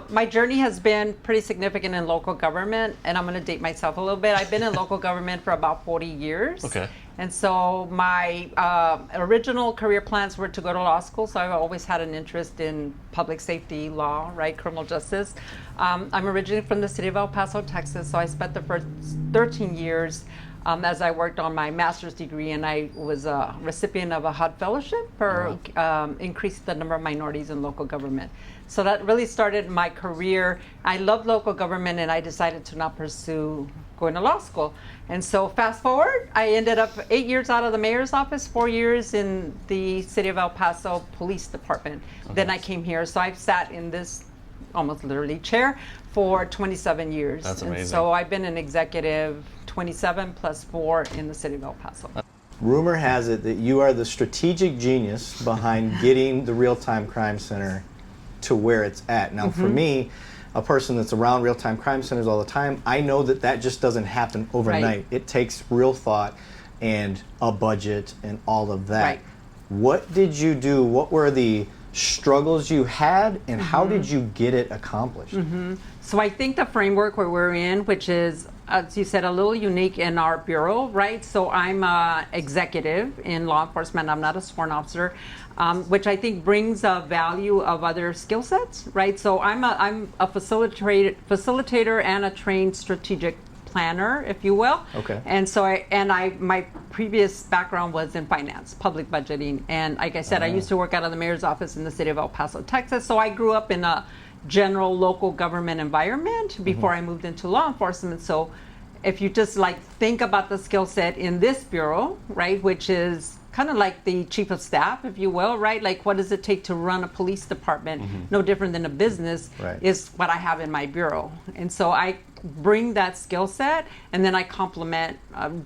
My journey has been pretty significant in local government, and I'm going to date myself a little bit. I've been in local government for about 40 years. Okay. And so my original career plans were to go to law school, so I've always had an interest in public safety law, right, criminal justice. I'm originally from the city of El Paso, Texas, so I spent the first 13 years as I worked on my master's degree, and I was a recipient of a HUD fellowship for increasing the number of minorities in local government. So that really started my career. I loved local government, and I decided to not pursue going to law school. And so fast forward, I ended up 8 years out of the mayor's office, 4 years in the city of El Paso Police Department. Okay. Then I came here, so I've sat in this almost literally chair for 27 years. That's amazing. And so I've been an executive 27 plus 4 in the city of El Paso. Rumor has it that you are the strategic genius behind getting the Real-Time Crime Center to where it's at. Now, for me, a person that's around real-time crime centers all the time, I know that that just doesn't happen overnight. Right. It takes real thought and a budget and all of that. Right. What did you do? What were the struggles you had, and how did you get it accomplished? So I think the framework where we're in, which is, as you said, a little unique in our bureau, right? So I'm an executive in law enforcement. I'm not a sworn officer, which I think brings a value of other skill sets, right? So I'm a facilitator and a trained strategic planner, if you will. Okay. And so my previous background was in finance, public budgeting, and like I said, I used to work out of the mayor's office in the city of El Paso, Texas. So I grew up in a general local government environment before I moved into law enforcement. So if you just like think about the skill set in this bureau, right, which is kind of like the chief of staff, if you will, right? Like, what does it take to run a police department? No different than a business, right, is what I have in my bureau. And so I bring that skill set, and then I complement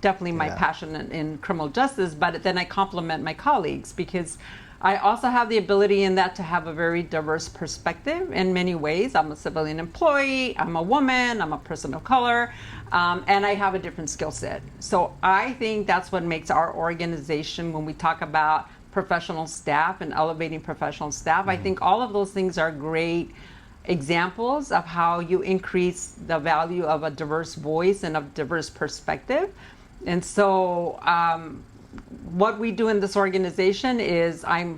definitely my passion in criminal justice, but then I complement my colleagues, because I also have the ability in that to have a very diverse perspective in many ways. I'm a civilian employee, I'm a woman, I'm a person of color, and I have a different skill set. So I think that's what makes our organization, when we talk about professional staff and elevating professional staff, I think all of those things are great examples of how you increase the value of a diverse voice and a diverse perspective. And so what we do in this organization is I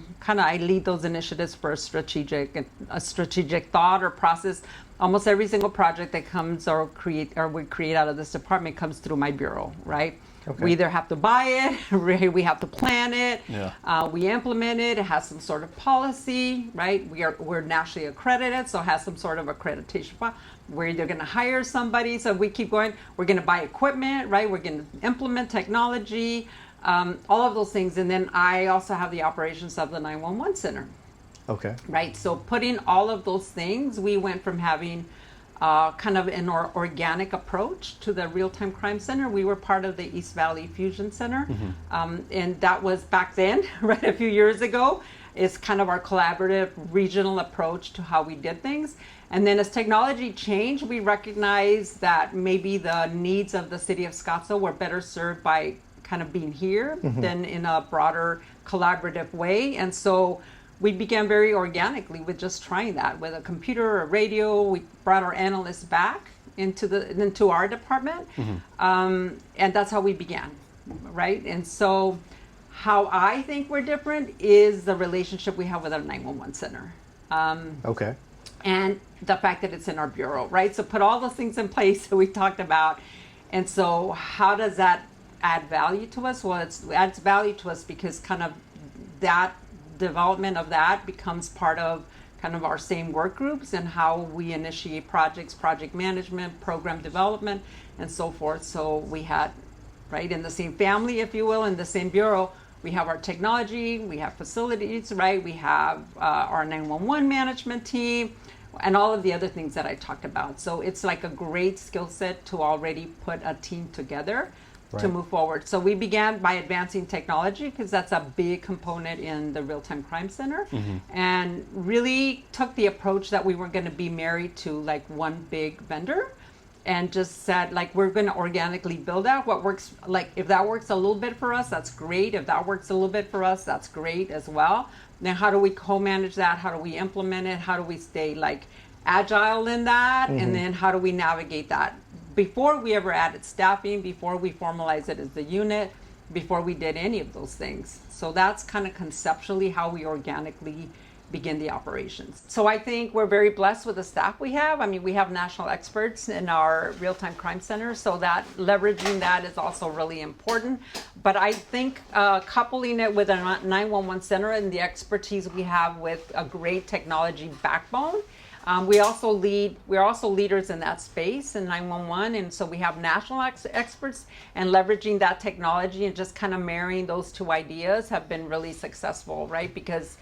lead those initiatives for a strategic thought or process. Almost every single project that comes or we create out of this department comes through my bureau, right? Okay. We either have to buy it, we have to plan it, we implement it. It has some sort of policy, right? We're nationally accredited, so it has some sort of accreditation. We're either going to hire somebody, so we keep going. We're going to buy equipment, right? We're going to implement technology, all of those things. And then I also have the operations of the 911 center. Okay. Right. So putting all of those things, we went from having kind of an organic approach to the Real-Time Crime Center. We were part of the East Valley Fusion Center. And that was back then, right, a few years ago. It's kind of our collaborative regional approach to how we did things. And then as technology changed, we recognized that maybe the needs of the city of Scottsdale were better served by kind of being here than in a broader collaborative way. And so we began very organically with just trying that with a computer or a radio. We brought our analysts back into our department, and that's how we began, right? And so how I think we're different is the relationship we have with our 911 center. Okay. And the fact that it's in our bureau, right? So put all those things in place that we talked about. And so how does that add value to us? Well, it adds value to us because kind of that development of that becomes part of kind of our same work groups and how we initiate projects, project management, program development, and so forth. So we had, right, in the same family, if you will, in the same bureau, we have our technology, we have facilities, right? We have our 911 management team, and all of the other things that I talked about. So it's like a great skill set to already put a team together to move forward. So we began by advancing technology because that's a big component in the Real-Time Crime Center, and really took the approach that we weren't going to be married to like one big vendor, and just said like we're going to organically build out what works. Like if that works a little bit for us, that's great. If that works a little bit for us, that's great as well. Now how do we co-manage that? How do we implement it? How do we stay like agile in that, and then how do we navigate that? Before we ever added staffing, before we formalized it as the unit, before we did any of those things. So that's kind of conceptually how we organically begin the operations. So I think we're very blessed with the staff we have. I mean, we have national experts in our real-time crime center, so that leveraging that is also really important. But I think coupling it with a 911 center and the expertise we have with a great technology backbone. We're also leaders in that space in 911, and so we have national experts, and leveraging that technology and just kind of marrying those two ideas have been really successful, right? Because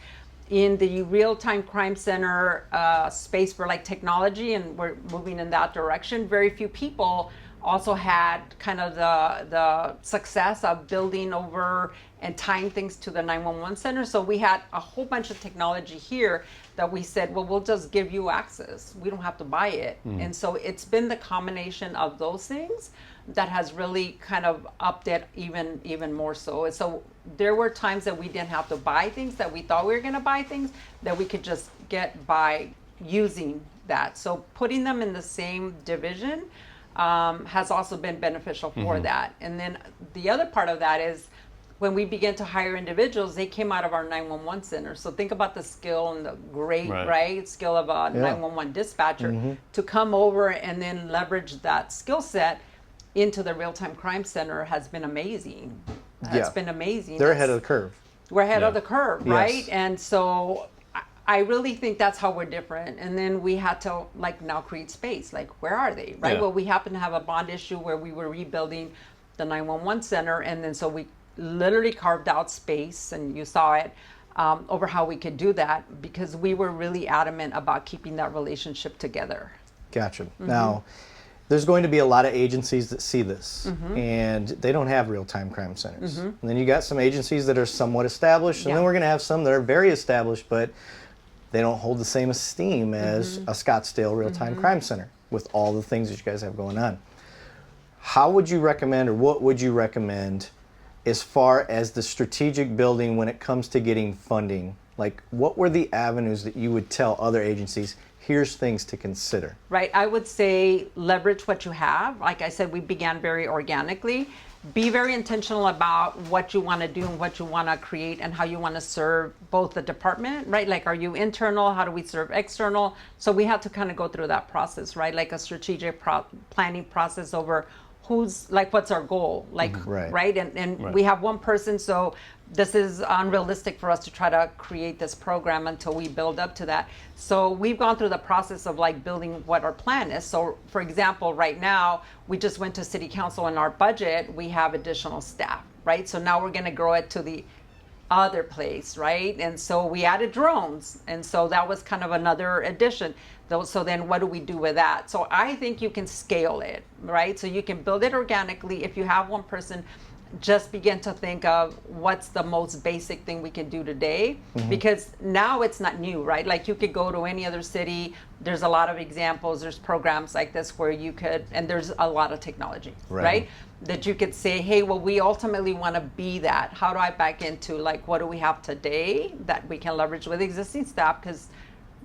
in the real-time crime center space for like technology, and we're moving in that direction, very few people also had kind of the success of building over and tying things to the 911 center. So we had a whole bunch of technology here that we said, well, we'll just give you access. We don't have to buy it. And so it's been the combination of those things that has really kind of upped it even more so. And so there were times that we didn't have to buy things, that we thought we were gonna buy things, that we could just get by using that. So putting them in the same division has also been beneficial for that. And then the other part of that is when we began to hire individuals, they came out of our 911 center. So think about the skill and the great, right skill of a 911 dispatcher to come over and then leverage that skill set into the real-time crime center has been amazing. It's been amazing. They're ahead of the curve. We're ahead of the curve, right? And so I really think that's how we're different. And then we had to like now create space. Like, where are they, right? Yeah. Well, we happened to have a bond issue where we were rebuilding the 911 center, and then so we literally carved out space, and you saw it over how we could do that because we were really adamant about keeping that relationship together. Gotcha. Now, there's going to be a lot of agencies that see this, and they don't have real-time crime centers. And then you got some agencies that are somewhat established, and then we're going to have some that are very established, but they don't hold the same esteem as a Scottsdale real-time crime center with all the things that you guys have going on. How would you recommend, or what would you recommend as far as the strategic building when it comes to getting funding? Like, what were the avenues that you would tell other agencies, here's things to consider? Right. I would say leverage what you have. Like I said, we began very organically. Be very intentional about what you want to do and what you want to create and how you want to serve both the department, right? Like, are you internal? How do we serve external? So we had to kind of go through that process, right? Like a strategic planning process over who's, like, what's our goal? Like, right? And we have one person, so this is unrealistic for us to try to create this program until we build up to that. So we've gone through the process of like building what our plan is. So for example, right now, we just went to city council, and our budget, we have additional staff, right? So now we're gonna grow it to the other place, right? And so we added drones. And so that was kind of another addition. So then what do we do with that? So I think you can scale it, right? So you can build it organically. If you have one person, just begin to think of what's the most basic thing we can do today, because now it's not new, right? Like, you could go to any other city. There's a lot of examples. There's programs like this where you could, and there's a lot of technology, right? That you could say, hey, well, we ultimately want to be that. How do I back into, like, what do we have today that we can leverage with existing staff? Because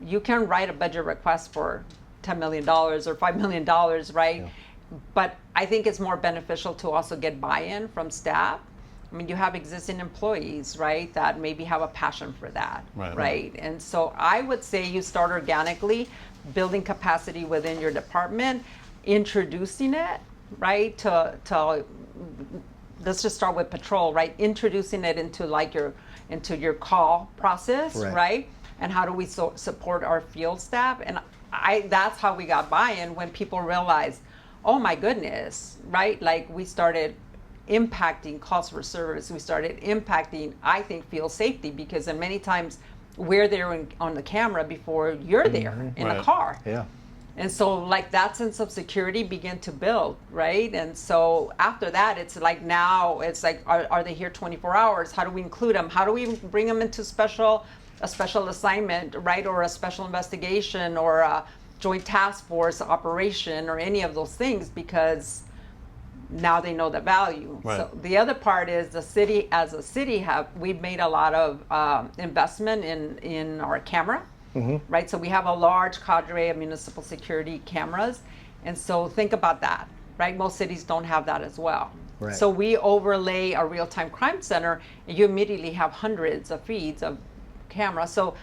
you can write a budget request for $10 million or $5 million, right? Yeah. But I think it's more beneficial to also get buy-in from staff. I mean, you have existing employees, right, that maybe have a passion for that, right? And so I would say you start organically, building capacity within your department, introducing it, right, to let's just start with patrol, right? Introducing it into like into your call process, right? And how do we support our field staff? And that's how we got buy-in, when people realized, oh my goodness, right? Like, we started impacting calls for service. We started impacting, I think, field safety, because in many times we're there on the camera before you're there in a car. Yeah. And so like that sense of security began to build, right? And so after that, it's like now it's like, are they here 24 hours? How do we include them? How do we bring them into a special assignment, right? Or a special investigation, or a joint task force operation, or any of those things, because now they know the value. So the other part is the city, as a city, we've made a lot of investment in our camera. right? So we have a large cadre of municipal security cameras. And so think about that, right? Most cities don't have that as well. Right. So we overlay a real-time crime center, and you immediately have hundreds of feeds of cameras. So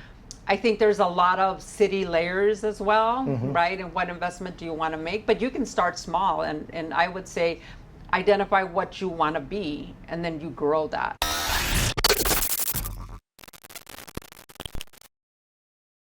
I think there's a lot of city layers as well, right? And what investment do you want to make? But you can start small, and I would say identify what you want to be, and then you grow that.